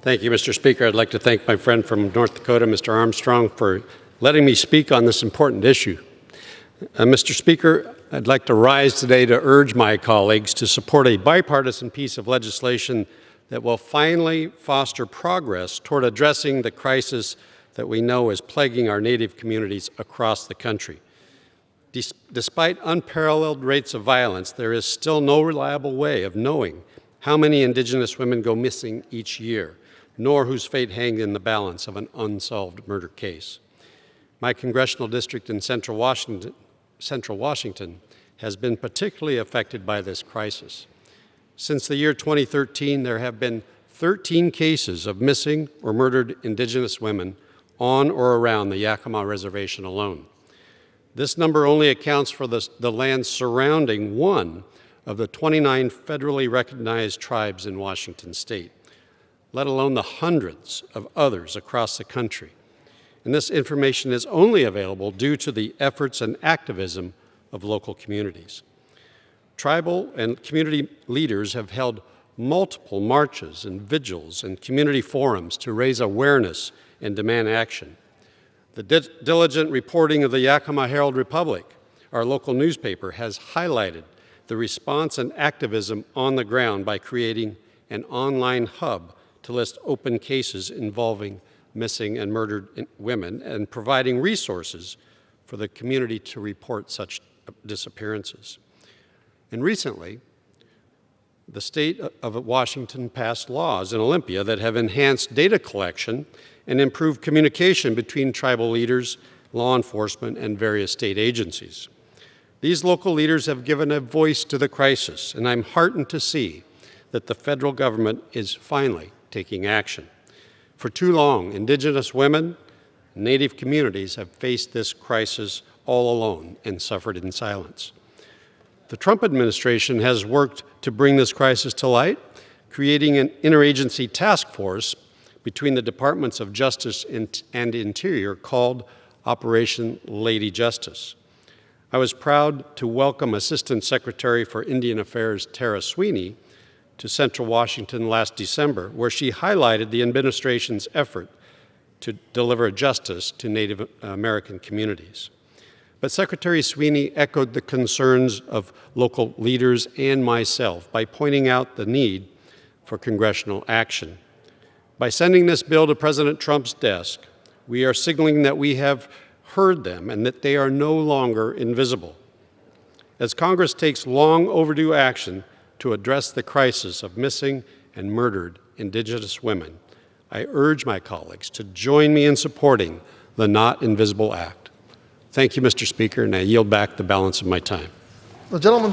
Thank you, Mr. Speaker. I'd like to thank my friend from North Dakota, Mr. Armstrong, for letting me speak on this important issue. Mr. Speaker, I'd like to rise today to urge my colleagues to support a bipartisan piece of legislation that will finally foster progress toward addressing the crisis that we know is plaguing our Native communities across the country. Despite unparalleled rates of violence, there is still no reliable way of knowing how many Indigenous women go missing each year, nor whose fate hangs in the balance of an unsolved murder case. My congressional district in Central Washington has been particularly affected by this crisis. Since the year 2013, there have been 13 cases of missing or murdered Indigenous women on or around the Yakima Reservation alone. This number only accounts for the land surrounding one of the 29 federally recognized tribes in Washington state, let alone the hundreds of others across the country. And this information is only available due to the efforts and activism of local communities. Tribal and community leaders have held multiple marches and vigils and community forums to raise awareness and demand action. The diligent reporting of the Yakima Herald-Republic, our local newspaper, has highlighted the response and activism on the ground by creating an online hub to list open cases involving missing and murdered women and providing resources for the community to report such disappearances. And recently, the state of Washington passed laws in Olympia that have enhanced data collection and improved communication between tribal leaders, law enforcement, and various state agencies. These local leaders have given a voice to the crisis, and I'm heartened to see that the federal government is finally taking action. For too long, Indigenous women, Native communities have faced this crisis all alone and suffered in silence. The Trump administration has worked to bring this crisis to light, creating an interagency task force between the Departments of Justice and Interior called Operation Lady Justice. I was proud to welcome Assistant Secretary for Indian Affairs Tara Sweeney to Central Washington last December, where she highlighted the administration's effort to deliver justice to Native American communities. But Secretary Sweeney echoed the concerns of local leaders and myself by pointing out the need for congressional action. By sending this bill to President Trump's desk, we are signaling that we have heard them and that they are no longer invisible. As Congress takes long overdue action to address the crisis of missing and murdered Indigenous women, I urge my colleagues to join me in supporting the Not Invisible Act. Thank you, Mr. Speaker, and I yield back the balance of my time. The gentleman